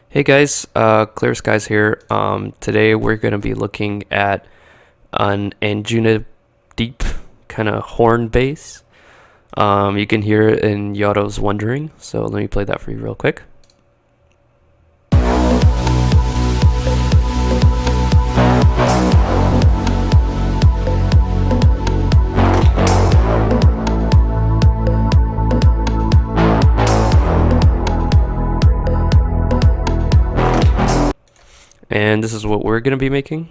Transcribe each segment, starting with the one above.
Hey guys, Clear Skies here. Today we're going to be looking at an Anjunadeep kind of horn bass. You can hear it in Yotto's Wondering, so let me play that for you real quick. And this is what we're going to be making.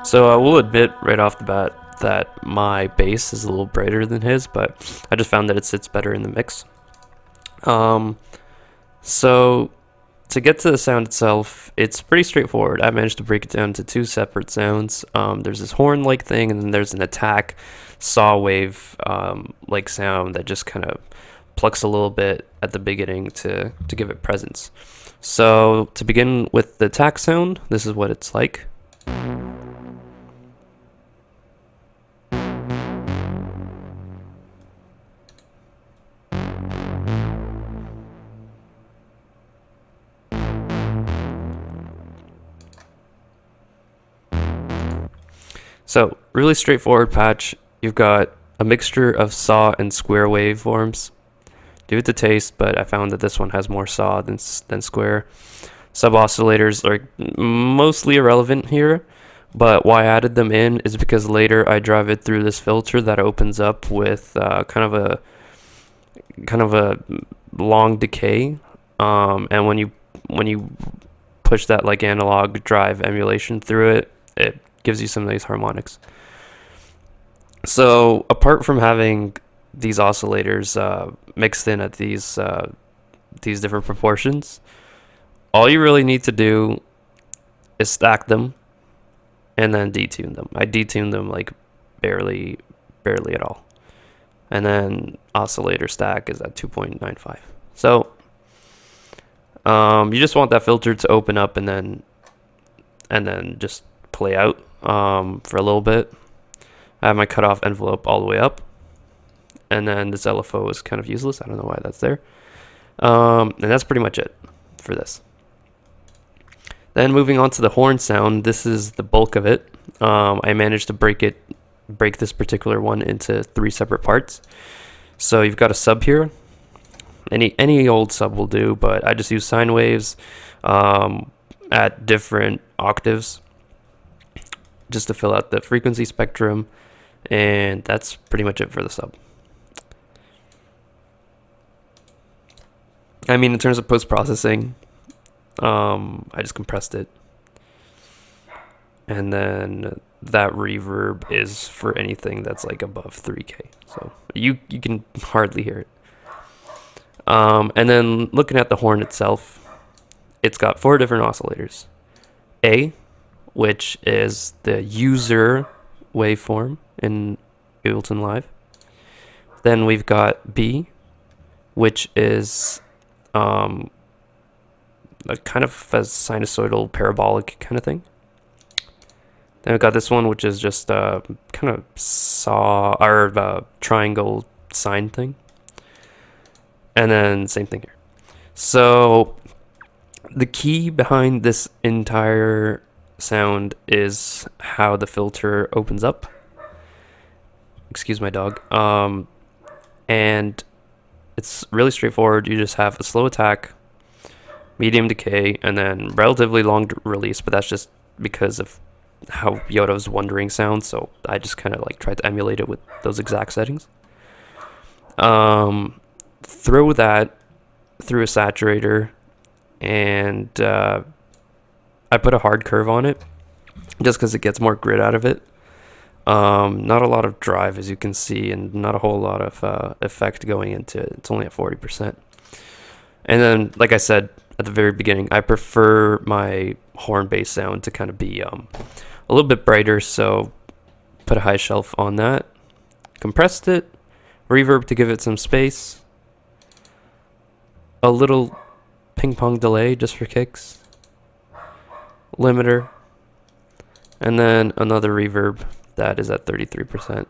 So I will admit right off the bat that my bass is a little brighter than his, but I just found that it sits better in the mix. So to get to the sound itself, it's pretty straightforward. I managed to break it down to two separate sounds. There's this horn-like thing, and then there's an attack saw wave like sound that just kind of plucks a little bit at the beginning to give it presence. So to begin with the attack sound, this is what it's like. So, really straightforward patch. You've got a mixture of saw and square waveforms. Do it to taste, but I found that this one has more saw than square. Sub-oscillators are mostly irrelevant here, but why I added them in is because later I drive it through this filter that opens up with kind of a long decay. And when you push that like analog drive emulation through it, it gives you some nice harmonics. So apart from having these oscillators mixed in at these different proportions, all you really need to do is stack them and then detune them. I detune them like barely at all. And then oscillator stack is at 2.95. So you just want that filter to open up and then just play out for a little bit. I have my cutoff envelope all the way up, and then this LFO is kind of useless. I don't know why that's there. And that's pretty much it for this. Then moving on to the horn sound, this is the bulk of it. I managed to break this particular one into 3 separate parts. So you've got a sub here. Any old sub will do, but I just use sine waves at different octaves just to fill out the frequency spectrum, and that's pretty much it for the sub. I mean, in terms of post-processing, I just compressed it, and then that reverb is for anything that's like above 3K, so you can hardly hear it. And then looking at the horn itself, it's got 4 different oscillators. A, which is the user waveform in Ableton Live. Then we've got B, which is a kind of a sinusoidal parabolic kind of thing. Then we've got this one, which is just a kind of saw or triangle sine thing. And then same thing here. So the key behind this entire sound is how the filter opens up. Excuse my dog. And it's really straightforward. You just have a slow attack, medium decay, and then relatively long release, but that's just because of how Yotto's Wondering sounds, so I just kind of like tried to emulate it with those exact settings. Throw that through a saturator, and I put a hard curve on it just because it gets more grit out of it. Not a lot of drive, as you can see, and not a whole lot of effect going into it. It's only at 40%. And then, like I said at the very beginning, I prefer my horn bass sound to kind of be a little bit brighter, so put a high shelf on that, compressed it, reverb to give it some space, a little ping pong delay just for kicks, limiter, and then another reverb that is at 33%.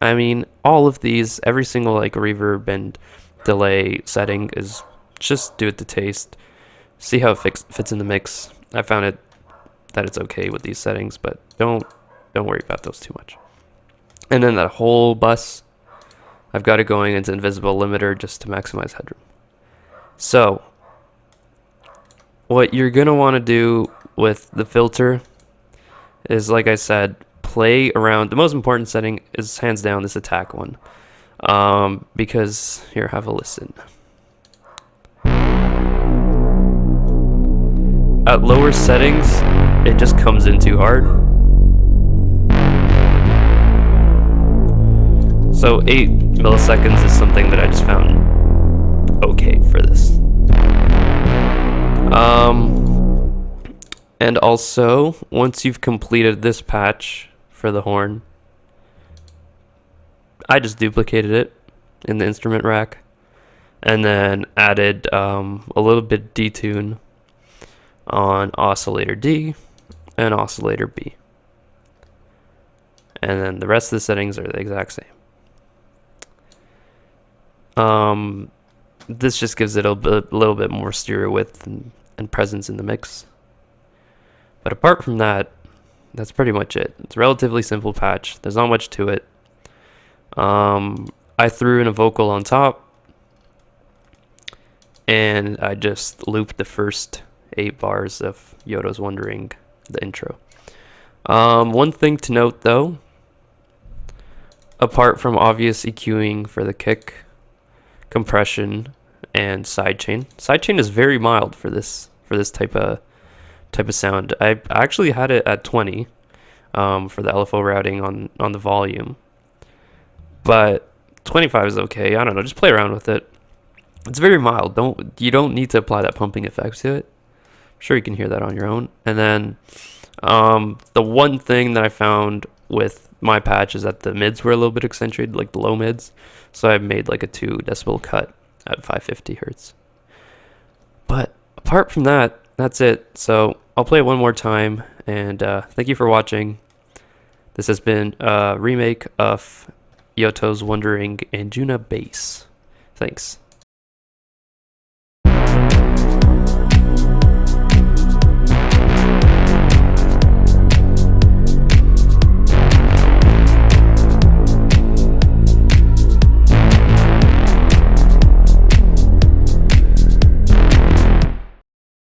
I mean, all of these, every single like reverb and delay setting is just do it to taste. See how it fits in the mix. I found it that it's okay with these settings, but don't worry about those too much. And then that whole bus, I've got it going into invisible limiter just to maximize headroom. So what you're gonna want to do with the filter is, like I said, play around. The most important setting is hands down this attack one, because here, have a listen. At lower settings, it just comes in too hard. So 8 milliseconds is something that I just found okay for this. And also, once you've completed this patch for the horn, I just duplicated it in the instrument rack and then added a little bit detune on oscillator D and oscillator B. And then the rest of the settings are the exact same. This just gives it a little bit more stereo width and presence in the mix. But apart from that, that's pretty much it. It's a relatively simple patch. There's not much to it. I threw in a vocal on top, and I just looped the first 8 bars of Yoto's Wondering, the intro. One thing to note though, apart from obvious EQing for the kick, compression, and sidechain. Sidechain is very mild for this type of sound. I actually had it at 20 for the LFO routing on the volume, but 25 is okay. I don't know, just play around with it. It's very mild. You don't need to apply that pumping effect to it. I'm sure you can hear that on your own. And then the one thing that I found with my patch is that the mids were a little bit accentuated, like the low mids. So I made like a 2 decibel cut at 550 hertz. But apart from that, that's it. So I'll play it one more time, and thank you for watching. This has been a remake of Yoto's Wondering Anjuna Bass. Thanks.